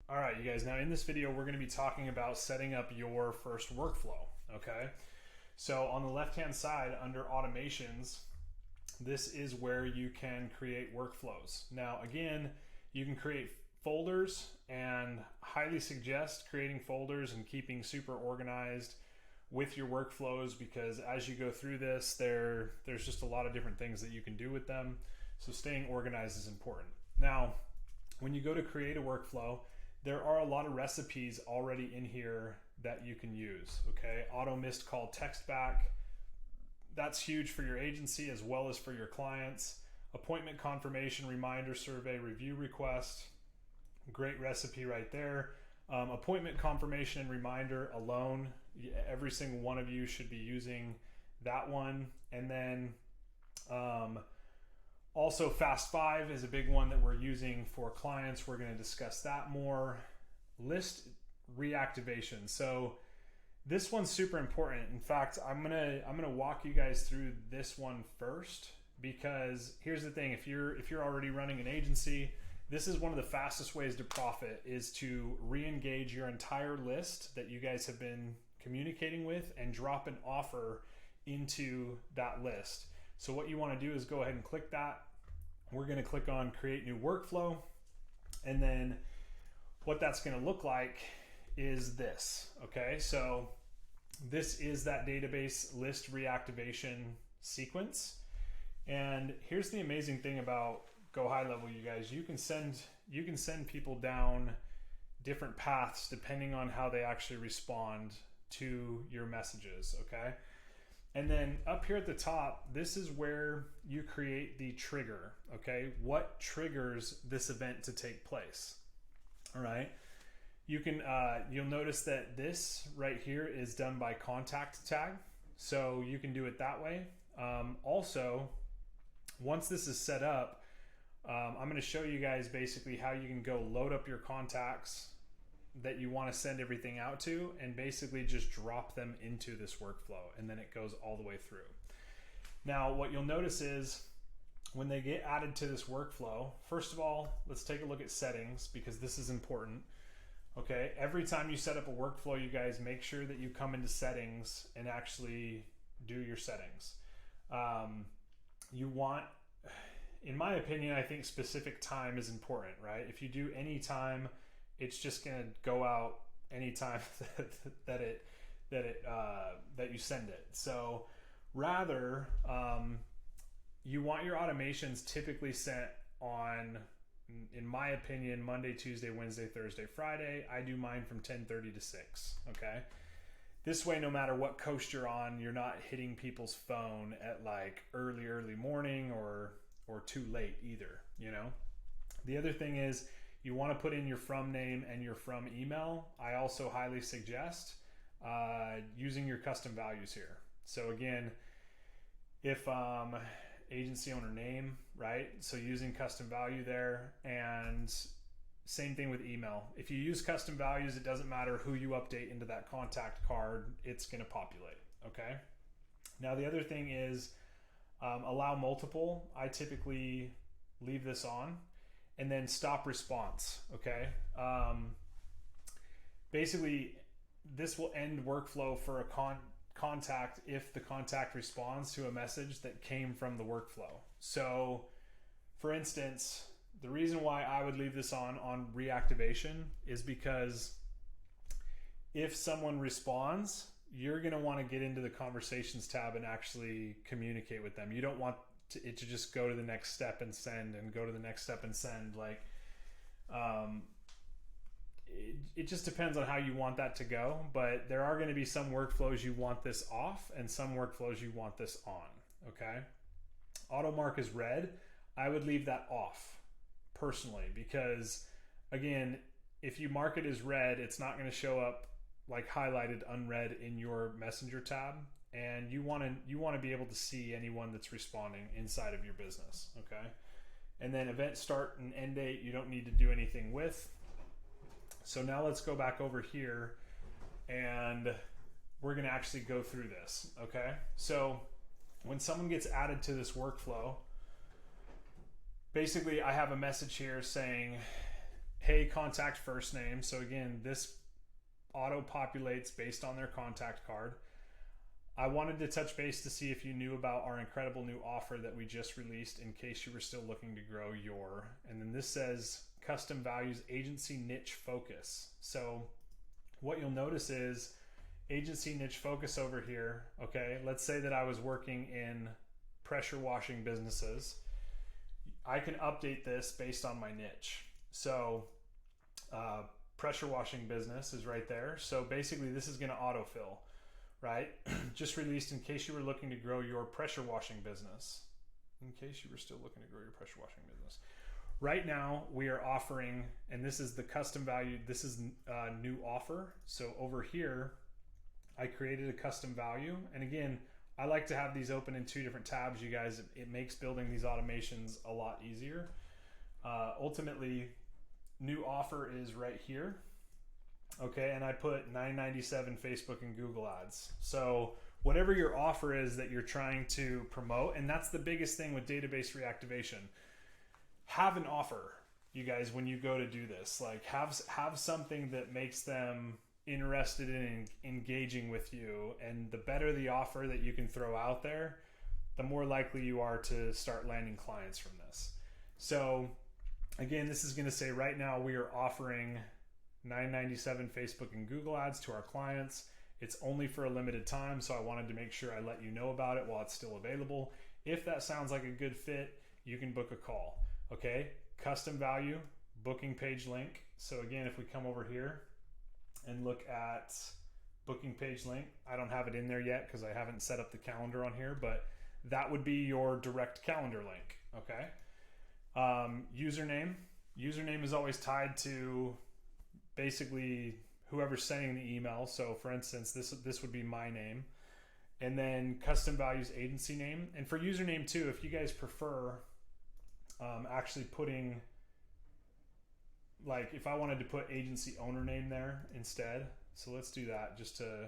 All right, you guys, now in this video, we're gonna be talking about setting up your first workflow, okay? So on the left-hand side under automations, this is where you can create workflows. Now, again, you can create folders and highly suggest creating folders and keeping super organized with your workflows because as you go through this, there's just a lot of different things that you can do with them. So staying organized is important. Now, when you go to create a workflow, there are a lot of recipes already in here that you can use, okay? Auto missed call text back. That's huge for your agency as well as for your clients. Appointment confirmation, reminder, survey, review request. Great recipe right there. Appointment confirmation and reminder alone. Every single one of you should be using that one. And then also Fast 5 is a big one that we're using for clients. We're going to discuss that more. List reactivation. So this one's super important. In fact, I'm gonna walk you guys through this one first because here's the thing: if you're already running an agency, this is one of the fastest ways to profit is to re-engage your entire list that you guys have been communicating with and drop an offer into that list. So what you want to do is go ahead and click that. We're going to click on create new workflow, and then what that's going to look like is this. Okay, so this is that database list reactivation sequence. And here's the amazing thing about Go High Level, you guys. You can send people down different paths depending on how they actually respond to your messages. Okay. And then up here at the top, this is where you create the trigger, okay? What triggers this event to take place, all right? You can, you'll notice that this right here is done by contact tag. So you can do it that way. Also, once this is set up, I'm gonna show you guys basically how you can go load up your contacts that you want to send everything out to and basically just drop them into this workflow, and then it goes all the way through. Now, what you'll notice is when they get added to this workflow, first of all, let's take a look at settings because this is important. Okay, every time you set up a workflow, you guys make sure that you come into settings and actually do your settings. You want, in my opinion, I think specific time is important, right? If you do any time, it's just going to go out anytime that you send it. So rather, you want your automations typically sent on, in my opinion, Monday, Tuesday, Wednesday, Thursday, Friday. I do mine from 10:30 to 6. Okay. This way, no matter what coast you're on, you're not hitting people's phone at like early morning or too late either. You know. The other thing is, you want to put in your from name and your from email. I also highly suggest using your custom values here. So again, if agency owner name, right? So using custom value there, and same thing with email. If you use custom values, it doesn't matter who you update into that contact card, it's going to populate. Okay. Now the other thing is allow multiple. I typically leave this on. And then stop response, okay? Basically, this will end workflow for a contact if the contact responds to a message that came from the workflow. So, for instance, the reason why I would leave this on reactivation is because if someone responds, you're gonna wanna get into the conversations tab and actually communicate with them. You don't want it to just go to the next step and send and go to the next step and send. Like, it just depends on how you want that to go, but there are going to be some workflows you want this off and some workflows you want this on. Okay. Auto mark is red. I would leave that off personally, because again, if you mark it as red, it's not going to show up like highlighted unread in your messenger tab. And you want to be able to see anyone that's responding inside of your business, okay? And then event start and end date, you don't need to do anything with. So now let's go back over here and we're going to actually go through this, okay? So when someone gets added to this workflow, basically I have a message here saying, hey, contact first name. So again, this auto-populates based on their contact card. I wanted to touch base to see if you knew about our incredible new offer that we just released in case you were still looking to grow your, and then this says custom values agency niche focus. So what you'll notice is agency niche focus over here. Okay, let's say that I was working in pressure washing businesses. I can update this based on my niche. So pressure washing business is right there. So basically this is going to autofill, right? Just released in case you were looking to grow your pressure washing business. In case you were still looking to grow your pressure washing business. Right now we are offering, and this is the custom value, this is a new offer. So over here, I created a custom value. And again, I like to have these open in two different tabs, you guys. It makes building these automations a lot easier. Ultimately, new offer is right here. Okay, and I put $9.97 Facebook and Google ads. So whatever your offer is that you're trying to promote, and that's the biggest thing with database reactivation. Have an offer, you guys, when you go to do this. Like have something that makes them interested in engaging with you, and the better the offer that you can throw out there, the more likely you are to start landing clients from this. So again, this is going to say right now we are offering $9.97 Facebook and Google ads to our clients. It's only for a limited time, so I wanted to make sure I let you know about it while it's still available. If that sounds like a good fit, you can book a call. Okay, custom value, booking page link. So again, if we come over here and look at booking page link, I don't have it in there yet because I haven't set up the calendar on here, but that would be your direct calendar link. Okay. Username is always tied to basically whoever's sending the email. So for instance, this would be my name, and then custom values agency name. And for username too, if you guys prefer actually putting, like if I wanted to put agency owner name there instead. So let's do that just to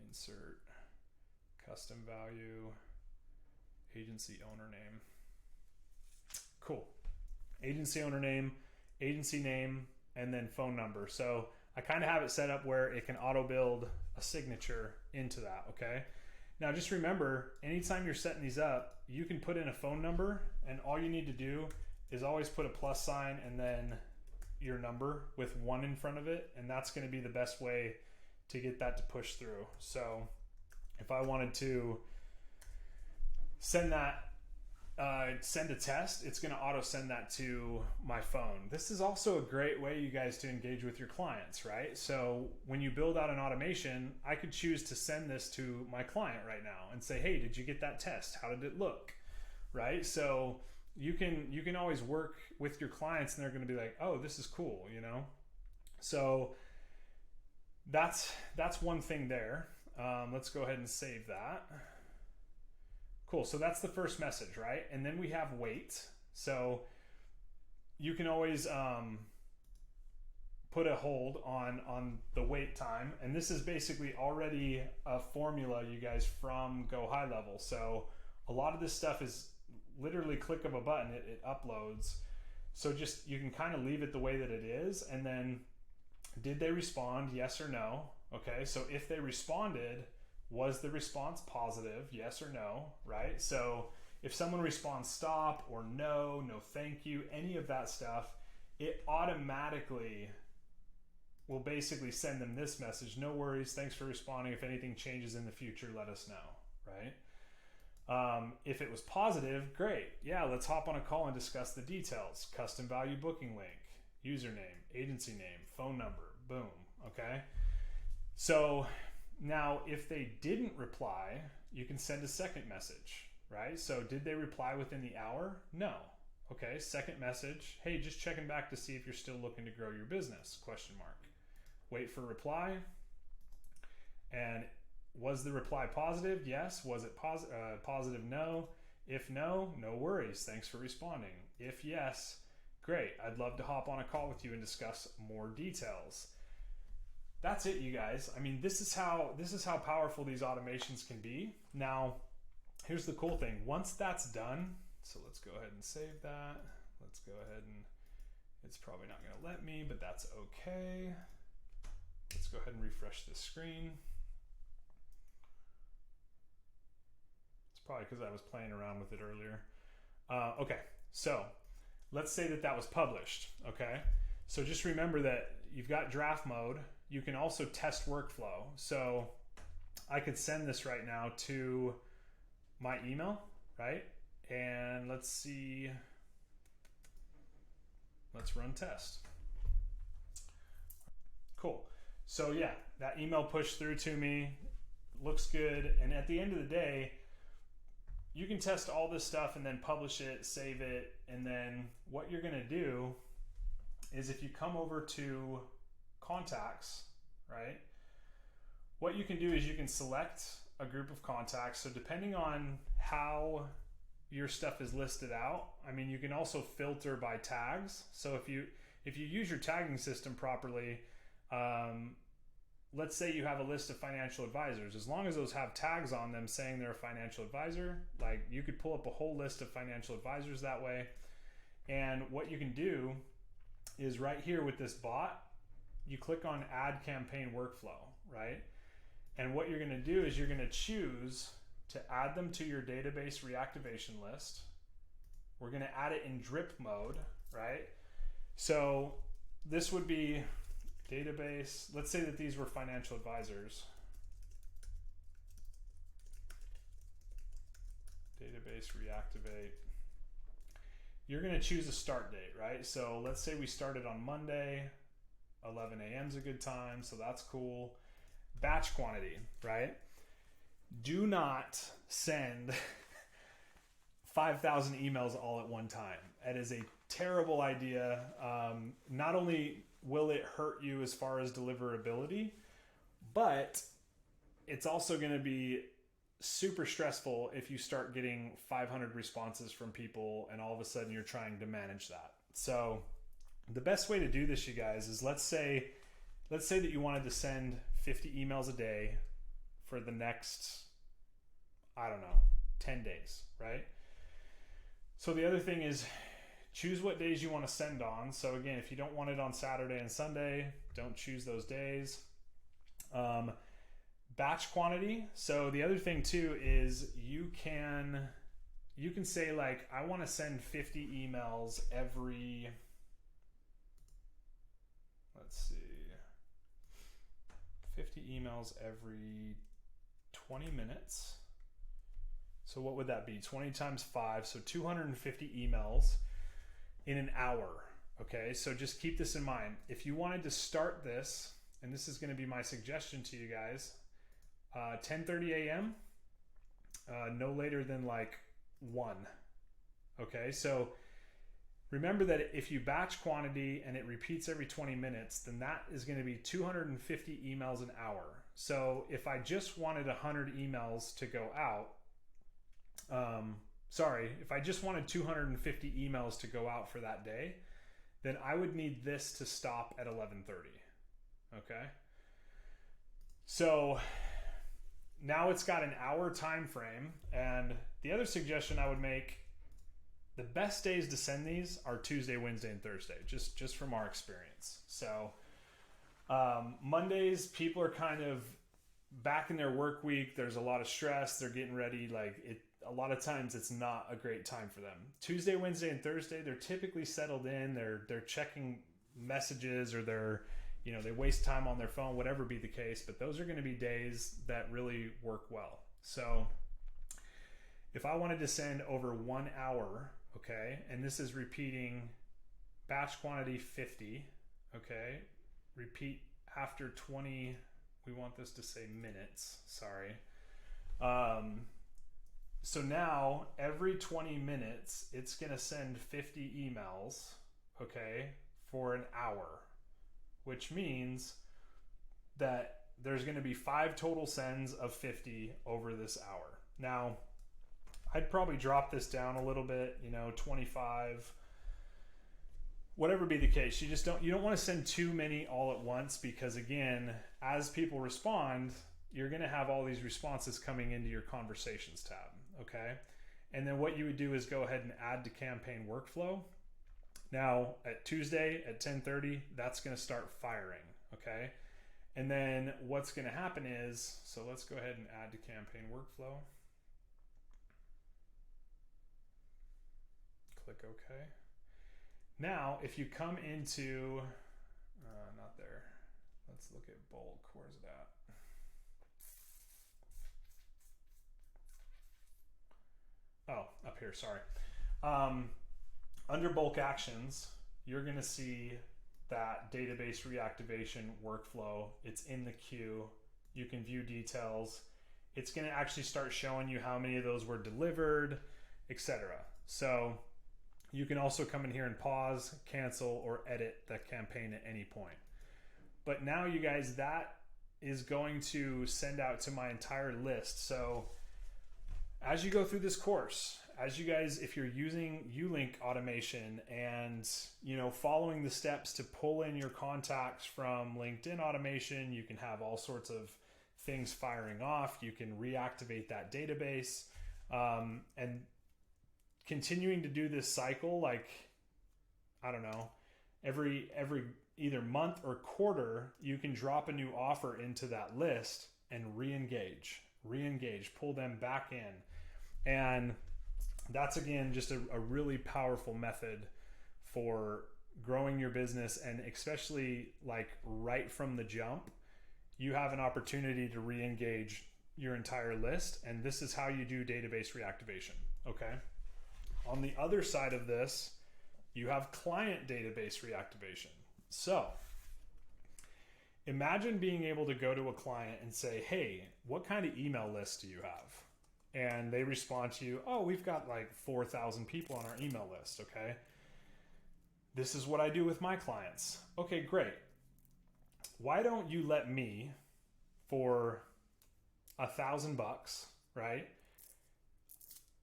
insert custom value agency owner name. Cool. Agency owner name, agency name, and then phone number. So I kind of have it set up where it can auto build a signature into that. Okay. Now just remember, anytime you're setting these up, you can put in a phone number, and all you need to do is always put a plus sign and then your number with 1 in front of it. And that's going to be the best way to get that to push through. So if I wanted to send that, send a test, it's going to auto send that to my phone. This is also a great way, you guys, to engage with your clients, right? So when you build out an automation, I could choose to send this to my client right now and say, hey, did you get that test? How did it look? Right? So you can always work with your clients, and they're going to be like, oh, this is cool, you know? So that's one thing there. Let's go ahead and save that. Cool. So that's the first message, right? And then we have wait. So you can always put a hold on the wait time. And this is basically already a formula, you guys, from Go High Level. So a lot of this stuff is literally click of a button, it uploads. So just, you can kind of leave it the way that it is. And then did they respond? Yes or no? Okay. So if they responded, was the response positive? Yes or no, right? So if someone responds stop or no thank you, any of that stuff, it automatically will basically send them this message. No worries, thanks for responding. If anything changes in the future, let us know, right? If it was positive, great. Yeah, let's hop on a call and discuss the details. Custom value booking link, username, agency name, phone number, boom, okay? So now, if they didn't reply, you can send a second message, right? So did they reply within the hour? No. Okay, second message. Hey, just checking back to see if you're still looking to grow your business, question mark. Wait for reply. And was the reply positive? Yes. Was it positive? No. If no, no worries. Thanks for responding. If yes, great. I'd love to hop on a call with you and discuss more details. That's it, you guys. I mean, this is how powerful these automations can be. Now, here's the cool thing. Once that's done, so let's go ahead and save that. Let's go ahead and It's probably not going to let me, but that's okay. Let's go ahead and refresh this screen. It's probably because I was playing around with it earlier. Okay, so let's say that was published, okay? So just remember that you've got draft mode. You can also test workflow. So I could send this right now to my email, right? And let's see, let's run test. Cool. So yeah, that email pushed through to me, looks good. And at the end of the day, you can test all this stuff and then publish it, save it. And then what you're gonna do is if you come over to contacts, right? What you can do is you can select a group of contacts. So depending on how your stuff is listed out, I mean, you can also filter by tags. So if you use your tagging system properly, let's say you have a list of financial advisors. As long as those have tags on them saying they're a financial advisor, like you could pull up a whole list of financial advisors that way. And what you can do is right here with this bot, you click on add campaign workflow, right? And what you're going to do is you're going to choose to add them to your database reactivation list. We're going to add it in drip mode, right? So this would be database. Let's say that these were financial advisors. Database reactivate. You're going to choose a start date, right? So let's say we started on Monday, 11 a.m. is a good time, so that's cool. Batch quantity, right? Do not send 5,000 emails all at one time. That is a terrible idea. Not only will it hurt you as far as deliverability, but it's also going to be super stressful if you start getting 500 responses from people and all of a sudden you're trying to manage that. So the best way to do this, you guys, is let's say that you wanted to send 50 emails a day for the next, I don't know, 10 days, right? So the other thing is choose what days you want to send on. So again, if you don't want it on Saturday and Sunday, don't choose those days. Batch quantity. So the other thing too is you can say like, I want to send 50 emails every, let's see, 50 emails every 20 minutes. So what would that be? 20 times 5, so 250 emails in an hour. Okay, so just keep this in mind. If you wanted to start this, and this is going to be my suggestion to you guys, 10:30 a.m., no later than like 1. Okay, so remember that if you batch quantity and it repeats every 20 minutes, then that is going to be 250 emails an hour. So if I just wanted 100 emails to go out, if I just wanted 250 emails to go out for that day, then I would need this to stop at 11:30. Okay. So now it's got an hour time frame. And the other suggestion I would make, the best days to send these are Tuesday, Wednesday, and Thursday, just from our experience. So Mondays, people are kind of back in their work week. There's a lot of stress. They're getting ready. A lot of times it's not a great time for them. Tuesday, Wednesday, and Thursday, they're typically settled in. They're checking messages, or they waste time on their phone, whatever be the case. But those are going to be days that really work well. So if I wanted to send over 1 hour, okay, and this is repeating batch quantity 50, okay, repeat after 20, we want this to say minutes, sorry. So now every 20 minutes, it's going to send 50 emails, okay, for an hour, which means that there's going to be 5 total sends of 50 over this hour. Now, I'd probably drop this down a little bit, 25, whatever be the case. You don't want to send too many all at once, because again, as people respond, you're going to have all these responses coming into your conversations tab. Okay. And then what you would do is go ahead and add to campaign workflow. Now at Tuesday at 10:30, that's going to start firing, okay? And then what's going to happen is, so let's go ahead and add to campaign workflow. Click OK. Now, if you come into, not there, let's look at bulk. Where's it at? Oh, up here, sorry. Under bulk actions, you're going to see that database reactivation workflow. It's in the queue. You can view details. It's going to actually start showing you how many of those were delivered, etc. So you can also come in here and pause, cancel, or edit the campaign at any point. But now you guys, that is going to send out to my entire list. So as you go through this course, as you guys, if you're using Ulink automation and, you know, following the steps to pull in your contacts from LinkedIn automation, you can have all sorts of things firing off. You can reactivate that database, and continuing to do this cycle, like, I don't know, every either month or quarter, you can drop a new offer into that list and re-engage, pull them back in. And that's, again, just a really powerful method for growing your business. And especially like right from the jump, you have an opportunity to re-engage your entire list. And this is how you do database reactivation. Okay. On the other side of this, you have client database reactivation. So imagine being able to go to a client and say, hey, what kind of email list do you have? And they respond to you, oh, we've got like 4,000 people on our email list, okay? This is what I do with my clients. Okay, great. Why don't you let me, for $1,000, right?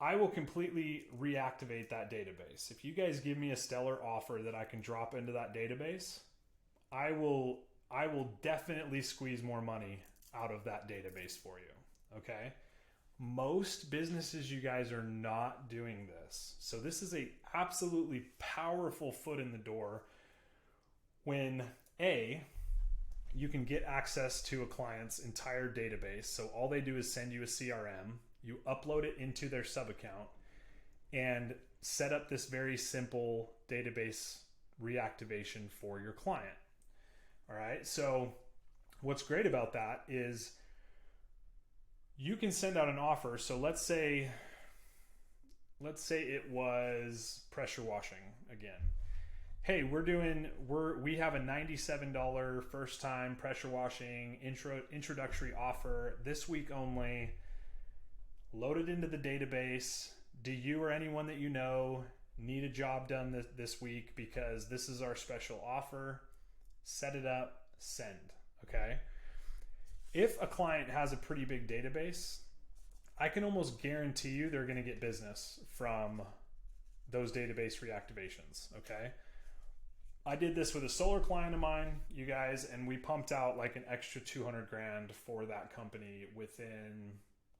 I will completely reactivate that database. If you guys give me a stellar offer that I can drop into that database, I will definitely squeeze more money out of that database for you, okay? Most businesses, you guys, are not doing this. So this is a absolutely powerful foot in the door when you can get access to a client's entire database. So all they do is send you a CRM, you upload it into their sub account and set up this very simple database reactivation for your client. All right. So what's great about that is you can send out an offer. So let's say it was pressure washing again. Hey, we have a $97 first time pressure washing introductory offer this week only. Load it into the database. Do you or anyone that you know need a job done this week? Because this is our special offer. Set it up, send, okay? If a client has a pretty big database, I can almost guarantee you they're going to get business from those database reactivations, okay? I did this with a solar client of mine, you guys, and we pumped out like an extra 200 grand for that company within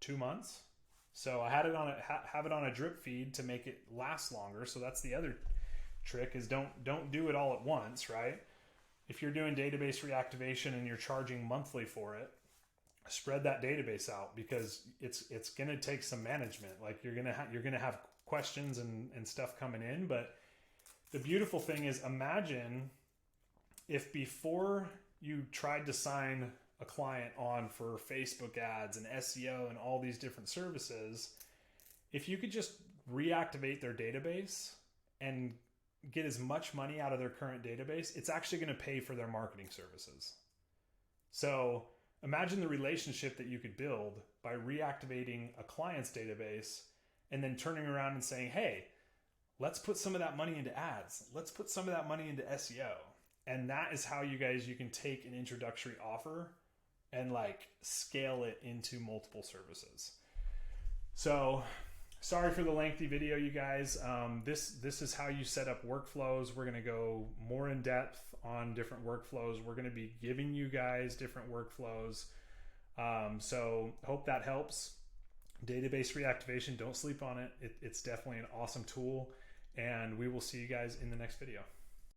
2 months. So I had it have it on a drip feed to make it last longer. So that's the other trick, is don't do it all at once, right? If you're doing database reactivation and you're charging monthly for it, spread that database out, because it's going to take some management. Like you're going to have questions and stuff coming in, but the beautiful thing is, imagine if before you tried to sign a client on for Facebook ads and SEO and all these different services, if you could just reactivate their database and get as much money out of their current database, it's actually going to pay for their marketing services. So imagine the relationship that you could build by reactivating a client's database and then turning around and saying, hey, let's put some of that money into ads. Let's put some of that money into SEO. And that is how you can take an introductory offer and like scale it into multiple services. So sorry for the lengthy video, you guys. This is how you set up workflows. We're going to go more in depth on different workflows. We're going to be giving you guys different workflows. So hope that helps. Database reactivation, don't sleep on it. It's definitely an awesome tool. and we will see you guys in the next video.